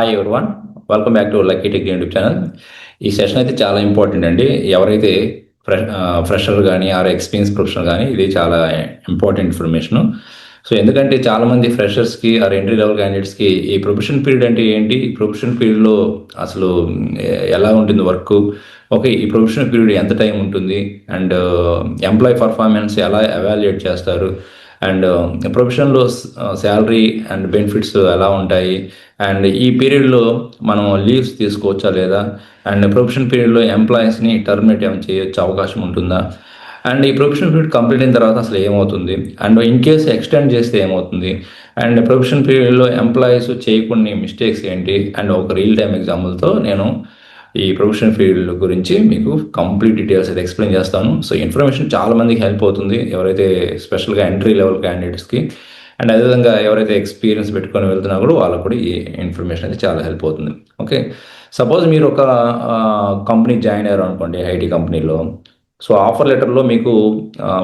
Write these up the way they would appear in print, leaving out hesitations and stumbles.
Hi everyone, welcome back to lucky tech YouTube channel. ఈ session అయితే చాలా important అండి. ఎవరైతే ఫ్రెషర్ కానీ ఆర్ ఎక్స్పీరియన్స్ ప్రొఫెషనల్ కానీ ఇది చాలా ఇంపార్టెంట్ ఇన్ఫర్మేషన్. సో ఎందుకంటే చాలామంది ఫ్రెషర్స్కి ఆర్ ఎంట్రీ లెవెల్ క్యాండిడేట్స్కి ఈ ప్రొఫెషన్ పీరియడ్ అంటే ఏంటి, ఈ ప్రొఫెషన్ పీరియడ్లో అసలు ఎలా ఉంటుంది వర్క్, ఓకే ఈ ప్రొఫెషనల్ పీరియడ్ ఎంత టైం ఉంటుంది, అండ్ ఎంప్లాయీ పర్ఫార్మెన్స్ ఎలా ఎవాల్యుయేట్ చేస్తారు, అండ్ ప్రొఫెషన్లో శాలరీ అండ్ బెనిఫిట్స్ ఎలా ఉంటాయి, అండ్ ఈ పీరియడ్లో మనం లీవ్స్ తీసుకోవచ్చా లేదా, అండ్ ప్రొఫెషన్ పీరియడ్లో ఎంప్లాయీస్ని టర్మినేట్ ఏమైనా చేయొచ్చు అవకాశం ఉంటుందా, అండ్ ఈ ప్రొఫెషన్ పీరియడ్ కంప్లీట్ అయిన తర్వాత అసలు ఏమవుతుంది, అండ్ ఇన్ కేసు ఎక్స్టెండ్ చేస్తే ఏమవుతుంది, అండ్ ప్రొఫెషన్ పీరియడ్లో ఎంప్లాయీస్ చేయకుండా మిస్టేక్స్ ఏంటి, అండ్ ఒక రియల్ టైమ్ ఎగ్జాంపుల్తో నేను ఈ ప్రొఫెషనల్ ఫీల్డ్ గురించి మీకు కంప్లీట్ డీటెయిల్స్ అయితే ఎక్స్ప్లెయిన్ చేస్తాను. సో ఇన్ఫర్మేషన్ చాలా మందికి హెల్ప్ అవుతుంది, ఎవరైతే స్పెషల్గా ఎంట్రీ లెవెల్ క్యాండిడేట్స్కి, అండ్ అదేవిధంగా ఎవరైతే ఎక్స్పీరియన్స్ పెట్టుకొని వెళ్తున్నా కూడా వాళ్ళకు కూడా ఈ ఇన్ఫర్మేషన్ అయితే చాలా హెల్ప్ అవుతుంది. ఓకే, సపోజ్ మీరు ఒక కంపెనీ జాయిన్ అయ్యారు అనుకోండి, ఐటీ కంపెనీలో. సో ఆఫర్ లెటర్లో మీకు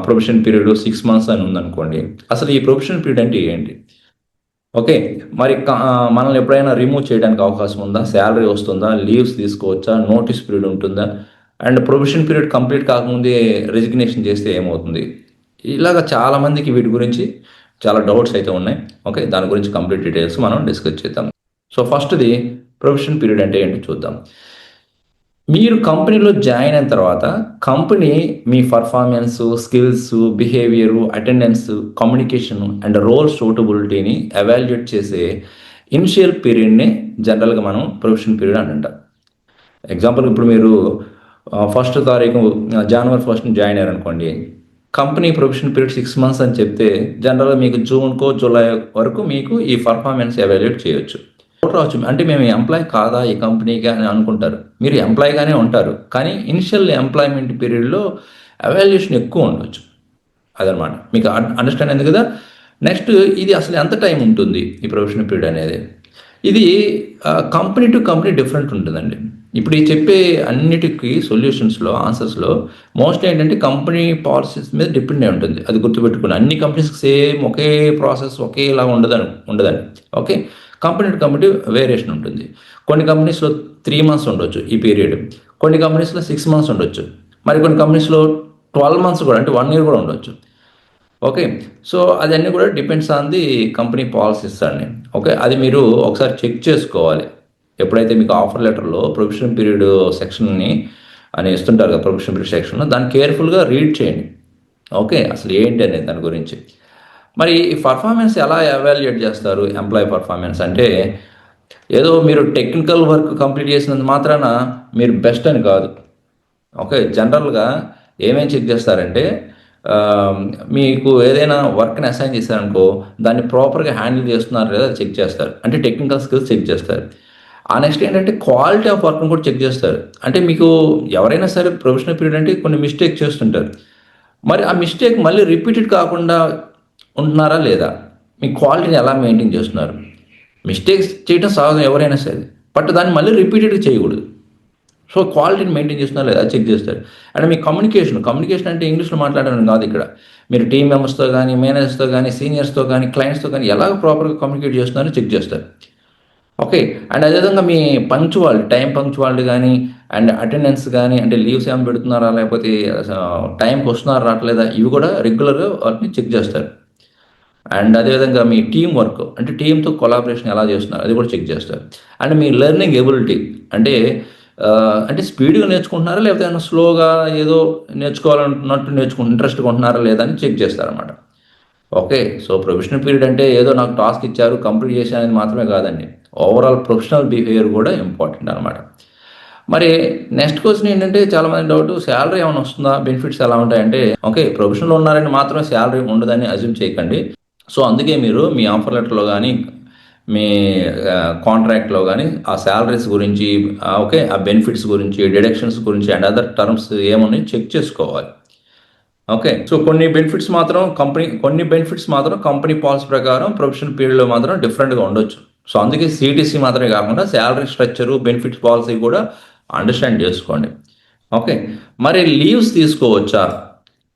ప్రొఫెషన్ పీరియడ్ 6 months అని ఉందనుకోండి. అసలు ఈ ప్రొఫెషన్ పీరియడ్ అంటే ఏంటి? ఓకే, మరి మనల్ని ఎప్పుడైనా రిమూవ్ చేయడానికి అవకాశం ఉందా, శాలరీ వస్తుందా, లీవ్స్ తీసుకోవచ్చా, నోటీస్ పీరియడ్ ఉంటుందా, అండ్ ప్రొఫెషన్ పీరియడ్ కంప్లీట్ కాకముందే రెసిగ్నేషన్ చేస్తే ఏమవుతుంది? ఇలాగ చాలామందికి వీటి గురించి చాలా డౌట్స్ అయితే ఉన్నాయి. ఓకే, దాని గురించి కంప్లీట్ డీటెయిల్స్ మనం డిస్కస్ చేద్దాం. సో ఫస్ట్ది ప్రొఫెషన్ పీరియడ్ అంటే ఏంటి చూద్దాం. మీరు కంపెనీలో జాయిన్ అయిన తర్వాత కంపెనీ మీ performance, skills, behaviour, attendance, communication and role సూటబిలిటీని ఎవాల్యుయేట్ చేసే ఇనిషియల్ పీరియడ్ని జనరల్గా మనం ప్రొఫెషన్ పీరియడ్ అని అంటాం. ఎగ్జాంపుల్, ఇప్పుడు మీరు 1st తారీఖు January 1st జాయిన్ అయ్యారు అనుకోండి. కంపెనీ ప్రొఫెషన్ పీరియడ్ 6 months అని చెప్తే జనరల్గా మీకు జూన్కో జూలై వరకు మీకు ఈ పర్ఫార్మెన్స్ ఎవాల్యుయేట్ చేయొచ్చు. రావచ్చు, అంటే మేము ఎంప్లాయ్ కాదా ఈ కంపెనీకి అని అనుకుంటారు. మీరు ఎంప్లాయ్గానే ఉంటారు, కానీ ఇనిషియల్ ఎంప్లాయ్మెంట్ పీరియడ్లో అవాల్యుయేషన్ ఎక్కువ ఉండవచ్చు. అదనమాట, మీకు అండర్స్టాండ్ అయింది కదా. నెక్స్ట్, ఇది అసలు ఎంత టైం ఉంటుంది ఈ ప్రొఫెషనల్ పీరియడ్ అనేది? ఇది కంపెనీ టు కంపెనీ డిఫరెంట్ ఉంటుందండి. ఇప్పుడు ఈ చెప్పే అన్నిటికీ సొల్యూషన్స్లో, ఆన్సర్స్లో మోస్ట్లీ ఏంటంటే కంపెనీ పాలసీస్ మీద డిపెండ్ అయి ఉంటుంది. అది గుర్తుపెట్టుకుని అన్ని కంపెనీస్కి సేమ్ ఒకే ప్రాసెస్ ఒకేలా ఉండదండి. Okay, company to company variation ఉంటుంది. కొన్ని కంపెనీస్లో 3 months ఉండొచ్చు ఈ పీరియడ్, కొన్ని కంపెనీస్లో 6 months ఉండొచ్చు, మరి కొన్ని కంపెనీస్లో 12 months కూడా, అంటే 1 year కూడా ఉండొచ్చు. ఓకే, సో అదన్నీ కూడా depends on the company policies అండి. ఓకే, అది మీరు ఒకసారి చెక్ చేసుకోవాలి. ఎప్పుడైతే మీకు ఆఫర్ లెటర్లో ప్రొఫెషన్ పీరియడ్ సెక్షన్ని అని ఇస్తుంటారు కదా, ప్రొఫెషన్ పీరియడ్ సెక్షన్, దాన్ని కేర్ఫుల్గా రీడ్ చేయండి. ఓకే, అసలు ఏంటి అనేది దాని గురించి. మరి ఈ పర్ఫార్మెన్స్ ఎలా ఎవాల్యుయేట్ చేస్తారు? ఎంప్లాయీ పర్ఫార్మెన్స్ అంటే ఏదో మీరు టెక్నికల్ వర్క్ కంప్లీట్ చేసినంత మాత్రాన మీరు బెస్ట్ అని కాదు. ఓకే, జనరల్గా ఏమేమి చెక్ చేస్తారంటే మీకు ఏదైనా వర్క్ని అసైన్ చేశారనుకో, దాన్ని ప్రాపర్గా హ్యాండిల్ చేస్తున్నారు లేదా చెక్ చేస్తారు, అంటే టెక్నికల్ స్కిల్స్ చెక్ చేస్తారు. ఆ నెక్స్ట్ ఏంటంటే క్వాలిటీ ఆఫ్ వర్క్ని కూడా చెక్ చేస్తారు. అంటే మీకు ఎవరైనా సరే ప్రొఫెషనల్ పీరియడ్ అంటే కొన్ని మిస్టేక్ చేస్తుంటారు, మరి ఆ మిస్టేక్ మళ్ళీ రిపీటెడ్ కాకుండా ఉంటున్నారా లేదా, మీ క్వాలిటీని ఎలా మెయింటైన్ చేస్తున్నారు. మిస్టేక్స్ చేయడం సహజం ఎవరైనా సరే, బట్ దాన్ని మళ్ళీ రిపీటెడ్గా చేయకూడదు. సో క్వాలిటీని మెయింటైన్ చేస్తున్నారు లేదా చెక్ చేస్తారు. అండ్ మీ కమ్యూనికేషన్ అంటే ఇంగ్లీష్లో మాట్లాడడం కాదు. ఇక్కడ మీరు టీమ్ మెంబర్స్తో కానీ, మేనేజర్స్తో కానీ, సీనియర్స్తో కానీ, క్లయింట్స్తో కానీ ఎలాగ ప్రాపర్గా కమ్యూనికేట్ చేస్తున్నారో చెక్ చేస్తారు. ఓకే, అండ్ అదేవిధంగా మీ టైం పంక్చువాలిటీ కానీ, అండ్ అటెండెన్స్ కానీ, అంటే లీవ్స్ ఏమైనా పెడుతున్నారా, లేకపోతే టైంకి వస్తున్నారా రావట్లేదా, ఇవి కూడా రెగ్యులర్గా వాటిని చెక్ చేస్తారు. అండ్ అదేవిధంగా మీ టీం వర్క్, అంటే టీంతో కొలాబరేషన్ ఎలా చేస్తున్నారు అది కూడా చెక్ చేస్తారు. అండ్ మీ లెర్నింగ్ ఎబిలిటీ, అంటే స్పీడ్గా నేర్చుకుంటున్నారా, లేకపోతే ఏమైనా స్లోగా ఏదో నేర్చుకోవాలన్నట్టు ఇంట్రెస్ట్గా ఉంటున్నారా లేదా అని చెక్ చేస్తారన్నమాట. ఓకే, సో ప్రొఫెషనల్ పీరియడ్ అంటే ఏదో నాకు టాస్క్ ఇచ్చారు కంప్లీట్ చేశాను అనేది మాత్రమే కాదండి, ఓవరాల్ ప్రొఫెషనల్ బిహేవియర్ కూడా ఇంపార్టెంట్ అనమాట. మరి నెక్స్ట్ క్వశ్చన్ ఏంటంటే చాలామంది డౌట్, శాలరీ ఏమైనా వస్తుందా, బెనిఫిట్స్ ఎలా ఉంటాయంటే, ఓకే ప్రొఫెషనల్ ఉన్నారని మాత్రమే శాలరీ ఉండదని అజ్యూమ్ చేయకండి. సో అందుకే మీరు మీ ఆఫర్ లెటర్లో కానీ, మీ కాంట్రాక్ట్లో కానీ ఆ శాలరీస్ గురించి, ఓకే ఆ బెనిఫిట్స్ గురించి, డిడక్షన్స్ గురించి అండ్ అదర్ టర్మ్స్ ఏమని చెక్ చేసుకోవాలి. ఓకే, సో కొన్ని బెనిఫిట్స్ మాత్రం కంపెనీ పాలసీ ప్రకారం ప్రొఫెషనల్ పీరియడ్లో మాత్రం డిఫరెంట్గా ఉండొచ్చు. సో అందుకే సిటీసీ మాత్రమే కాకుండా శాలరీ స్ట్రక్చరు, బెనిఫిట్స్ పాలసీ కూడా అండర్స్టాండ్ చేసుకోండి. ఓకే, మరి లీవ్స్ తీసుకోవచ్చా?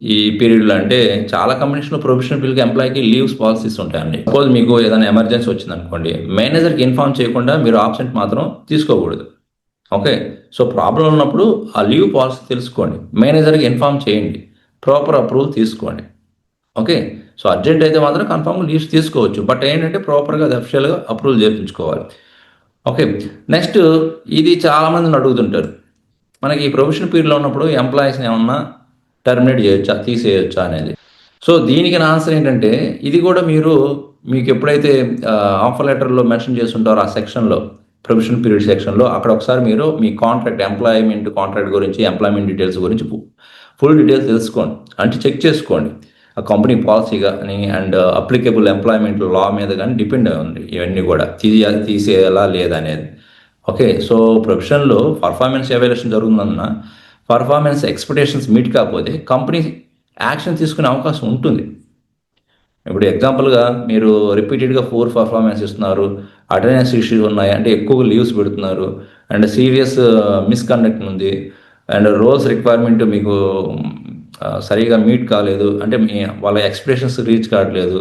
ఈ పీరియడ్లో అంటే చాలా కంపెనీస్లో ప్రొఫెషనల్ పీరియడ్కి ఎంప్లాయీకి లీవ్స్ పాలసీస్ ఉంటాయండి. సపోజ్ మీకు ఏదైనా ఎమర్జెన్సీ వచ్చింది అనుకోండి, మేనేజర్కి ఇన్ఫార్మ్ చేయకుండా మీరు ఆబ్సెంట్ మాత్రం తీసుకోకూడదు. ఓకే, సో ప్రాబ్లం ఉన్నప్పుడు ఆ లీవ్ పాలసీ తెలుసుకోండి, మేనేజర్కి ఇన్ఫార్మ్ చేయండి, ప్రాపర్ అప్రూవల్ తీసుకోండి. ఓకే, సో అర్జెంట్ అయితే మాత్రం కన్ఫామ్గా లీవ్స్ తీసుకోవచ్చు, బట్ ఏంటంటే ప్రాపర్గా అది అఫిషియల్గా అప్రూవల్ చేయించుకోవాలి. ఓకే, నెక్స్ట్ ఇది చాలామందిని అడుగుతుంటారు, మనకి ఈ ప్రొఫెషనల్ పీరియడ్లో ఉన్నప్పుడు ఎంప్లాయీస్ని ఏమన్నా టర్మినేట్ చేయొచ్చా, తీసేయొచ్చా అనేది. సో దీనికి నా ఆన్సర్ ఏంటంటే, ఇది కూడా మీకు ఎప్పుడైతే ఆఫర్ లెటర్లో మెన్షన్ చేస్తుంటారో ఆ సెక్షన్లో, ప్రొఫెషనల్ పీరియడ్ సెక్షన్లో, అక్కడ ఒకసారి మీరు మీ కాంట్రాక్ట్, ఎంప్లాయ్మెంట్ కాంట్రాక్ట్ గురించి, ఎంప్లాయ్మెంట్ డీటెయిల్స్ గురించి ఫుల్ డీటెయిల్స్ తెలుసుకోండి, అంటే చెక్ చేసుకోండి. ఆ కంపెనీ పాలసీ కానీ అండ్ అప్లికేబుల్ ఎంప్లాయ్మెంట్ లా మీద కానీ డిపెండ్ ఉంది ఇవన్నీ కూడా, తీసేయాలా లేదా అనేది. ఓకే, సో ప్రొఫెషన్లో పర్ఫార్మెన్స్ ఎవాల్యుయేషన్ జరుగుతుందన్న పర్ఫార్మెన్స్ ఎక్స్పెక్టేషన్స్ మీట్ కాకపోతే కంపెనీ యాక్షన్ తీసుకునే అవకాశం ఉంటుంది. ఇప్పుడు ఎగ్జాంపుల్గా మీరు రిపీటెడ్గా పూర్ పర్ఫార్మెన్స్ ఇస్తున్నారు, అటెండెన్స్ ఇష్యూస్ ఉన్నాయి, అంటే ఎక్కువ లీవ్స్ పెడుతున్నారు, అండ్ సీరియస్ మిస్కండక్ట్ ఉంది, అండ్ రోల్స్ రిక్వైర్మెంట్ మీకు సరిగా మీట్ కాలేదు, అంటే వాళ్ళ ఎక్స్పెక్టేషన్స్ రీచ్ కావట్లేదు,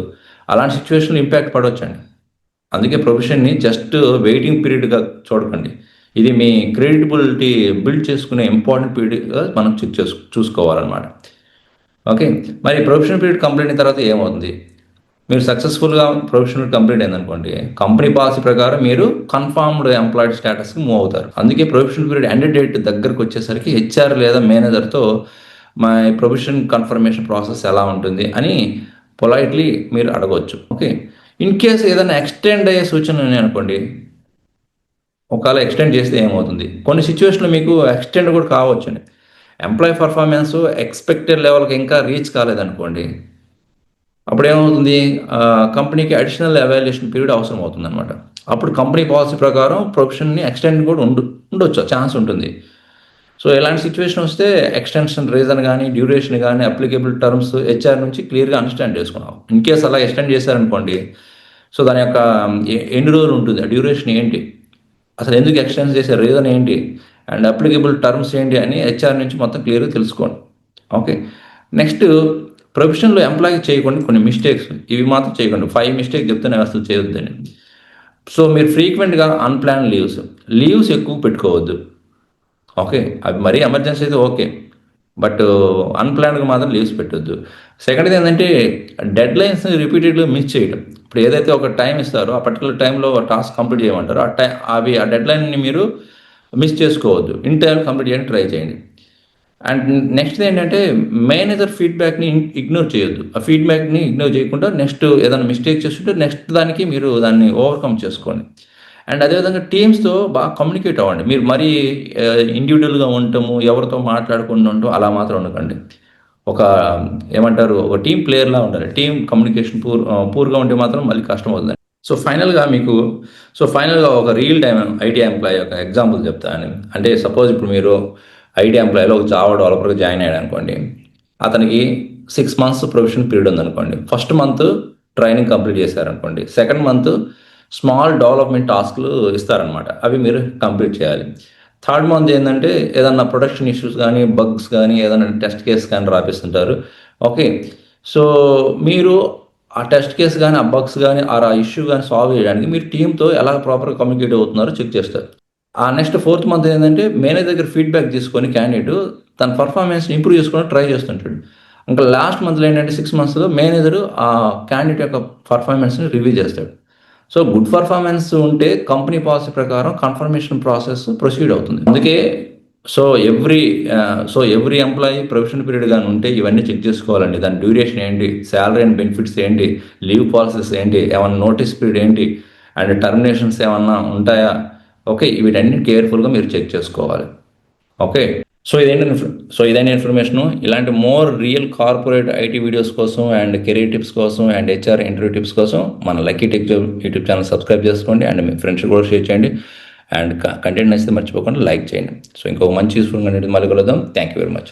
అలాంటి సిచ్యువేషన్లో ఇంపాక్ట్ పడవచ్చండి. అందుకే ప్రొఫెషన్ని జస్ట్ వెయిటింగ్ పీరియడ్గా చూడకండి, ఇది మీ క్రెడిటబిలిటీ బిల్డ్ చేసుకునే ఇంపార్టెంట్ పీరియడ్గా మనం చూసుకోవాలన్నమాట. ఓకే, మరి ప్రొఫెషనల్ పీరియడ్ కంప్లీట్ అయిన తర్వాత ఏమవుతుంది? మీరు సక్సెస్ఫుల్గా ప్రొఫెషనల్ కంప్లీట్ అయిందనుకోండి, కంపెనీ పాలసీ ప్రకారం మీరు కన్ఫర్మ్డ్ ఎంప్లాయిడ్ స్టేటస్కి మూవ్ అవుతారు. అందుకే ప్రొఫెషనల్ పీరియడ్ ఎండ్ డేట్ దగ్గరకు వచ్చేసరికి హెచ్ఆర్ లేదా మేనేజర్తో మై ప్రొఫెషన్ కన్ఫర్మేషన్ ప్రాసెస్ ఎలా ఉంటుంది అని పొలైట్లీ మీరు అడగవచ్చు. ఓకే, ఇన్ కేసు ఏదైనా ఎక్స్టెండ్ అయ్యే సూచనలు ఉన్నాయి అనుకోండి, ఒకవేళ ఎక్స్టెండ్ చేస్తే ఏమవుతుంది? కొన్ని సిచ్యువేషన్లో మీకు ఎక్స్టెండ్ కూడా కావచ్చండి. ఎంప్లాయీ పర్ఫార్మెన్స్ ఎక్స్పెక్టెడ్ లెవెల్కి ఇంకా రీచ్ కాలేదనుకోండి, అప్పుడు ఏమవుతుంది, కంపెనీకి అడిషనల్ ఎవాల్యుయేషన్ పీరియడ్ అవసరం అవుతుంది అనమాట. అప్పుడు కంపెనీ పాలసీ ప్రకారం ప్రొఫెషన్ని ఎక్స్టెండ్ కూడా ఉండొచ్చు, ఛాన్స్ ఉంటుంది. సో ఇలాంటి సిచ్యువేషన్ వస్తే ఎక్స్టెన్షన్ రీజన్ కానీ, డ్యూరేషన్ కానీ, అప్లికేబుల్ టర్మ్స్ హెచ్ఆర్ నుంచి క్లియర్గా అండర్స్టాండ్ చేసుకున్నాం. ఇన్ కేసు అలా ఎక్స్టెండ్ చేశారనుకోండి, సో దాని యొక్క ఎన్ని రోజులు ఉంటుంది, డ్యూరేషన్ ఏంటి, అసలు ఎందుకు ఎక్స్టెండ్ చేసే రీజన్ ఏంటి, అండ్ అప్లికేబుల్ టర్మ్స్ ఏంటి అని హెచ్ఆర్ నుంచి మొత్తం క్లియర్గా తెలుసుకోండి. ఓకే, నెక్స్ట్ ప్రొఫెషన్లో ఎంప్లాయీ చేయకుండా కొన్ని మిస్టేక్స్, ఇవి మాత్రం చేయకండి. 5 మిస్టేక్ చెప్తూనే అసలు చేయొద్దని. సో మీరు ఫ్రీక్వెంట్గా అన్ప్లాన్ లీవ్స్ ఎక్కువ పెట్టుకోవద్దు. ఓకే, అవి మరీ ఎమర్జెన్సీ అయితే ఓకే, బట్ అన్ప్లాన్గా మాత్రం లీవ్స్ పెట్టొద్దు. సెకండ్ది ఏంటంటే డెడ్ లైన్స్ని రిపీటెడ్గా మిస్ చేయడం. ఇప్పుడు ఏదైతే ఒక టైం ఇస్తారో ఆ పర్టికులర్ టైంలో టాస్క్ కంప్లీట్ చేయమంటారో ఆ డెడ్ లైన్ని మీరు మిస్ చేసుకోవద్దు, ఇన్ టైం కంప్లీట్ చేయడానికి ట్రై చేయండి. అండ్ నెక్స్ట్ ఏంటంటే మేనేజర్ ఫీడ్బ్యాక్ని ఇగ్నోర్ చేయొద్దు. ఆ ఫీడ్బ్యాక్ని ఇగ్నోర్ చేయకుండా నెక్స్ట్ ఏదైనా మిస్టేక్ చేస్తుంటే నెక్స్ట్ దానికి మీరు దాన్ని ఓవర్కమ్ చేసుకోండి. అండ్ అదేవిధంగా టీమ్స్తో బాగా కమ్యూనికేట్ అవ్వండి. మీరు మరీ ఇండివిజువల్గా ఉండటము, ఎవరితో మాట్లాడకుండా ఉండటం అలా మాత్రం ఉండకండి. ఒక టీం ప్లేయర్లా ఉండాలి. టీం కమ్యూనికేషన్ పూర్గా ఉంటే మాత్రం మళ్ళీ కష్టం అవుతుంది. సో ఫైనల్గా ఒక రియల్ టైం ఐటీ ఎంప్లాయీ ఒక ఎగ్జాంపుల్ చెప్తాను. అంటే సపోజ్ ఇప్పుడు మీరు ఐటీ ఎంప్లాయీలో ఒక జావా డెవలపర్గా జాయిన్ అయ్యాడు అనుకోండి, అతనికి 6 months ప్రొఫెషనల్ పీరియడ్ ఉందనుకోండి. ఫస్ట్ మంత్ ట్రైనింగ్ కంప్లీట్ చేశారనుకోండి, సెకండ్ మంత్ స్మాల్ డెవలప్మెంట్ టాస్క్లు ఇస్తారనమాట, అవి మీరు కంప్లీట్ చేయాలి. థర్డ్ మంత్ ఏంటంటే ఏదన్నా ప్రొడక్షన్ ఇష్యూస్ కానీ, బగ్స్ కానీ, ఏదైనా టెస్ట్ కేసు కానీ రాపిస్తుంటారు. ఓకే, సో మీరు ఆ టెస్ట్ కేసు కానీ, ఆ బగ్స్ కానీ, ఆ ఇష్యూ కానీ సాల్వ్ చేయడానికి మీరు టీంతో ఎలా ప్రాపర్గా కమ్యూనికేట్ అవుతున్నారో చెక్ చేస్తారు. ఆ నెక్స్ట్ 4th మంత్ ఏంటంటే మేనేజర్ దగ్గర ఫీడ్బ్యాక్ తీసుకొని క్యాండిడేట్ తన పర్ఫార్మెన్స్ని ఇంప్రూవ్ చేసుకోవడానికి ట్రై చేస్తుంటాడు. ఇంకా లాస్ట్ మంత్లో ఏంటంటే 6 monthsలో మేనేజర్ ఆ క్యాండిడేట్ యొక్క పర్ఫార్మెన్స్ని రివ్యూ చేస్తాడు. సో గుడ్ పర్ఫార్మెన్స్ ఉంటే కంపెనీ పాలసీ ప్రకారం కన్ఫర్మేషన్ ప్రాసెస్ ప్రొసీడ్ అవుతుంది. అందుకే ఎవ్రీ ఎంప్లాయీ ప్రొఫెషనల్ పీరియడ్ కానీ ఉంటే ఇవన్నీ చెక్ చేసుకోవాలండి. దాని డ్యూరేషన్ ఏంటి, శాలరీ అండ్ బెనిఫిట్స్ ఏంటి, లీవ్ పాలసీస్ ఏంటి, ఏమన్నా నోటీస్ పీరియడ్ ఏంటి, అండ్ టర్మినేషన్స్ ఏమన్నా ఉంటాయా. ఓకే, వీటన్ని కేర్ఫుల్గా మీరు చెక్ చేసుకోవాలి. ఓకే, సో ఇదైన ఇన్ఫర్మేషను. ఇలాంటి more real corporate IT videos కోసం అండ్ కెరీర్ టిప్స్ కోసం అండ్ హెచ్ఆర్ ఇంటర్వ్యూ టిప్స్ కోసం మన lucky tech job YouTube channel subscribe చేసుకోండి అండ్ మీ ఫ్రెండ్స్ కూడా షేర్ చేయండి. అండ్ కంటెంట్ నచ్చితే మర్చిపోకుండా లైక్ చేయండి. సో ఇంకొక మంచి యూస్ఫుల్ కంటెంట్ మళ్ళీ కలుద్దాం. Thank you very much.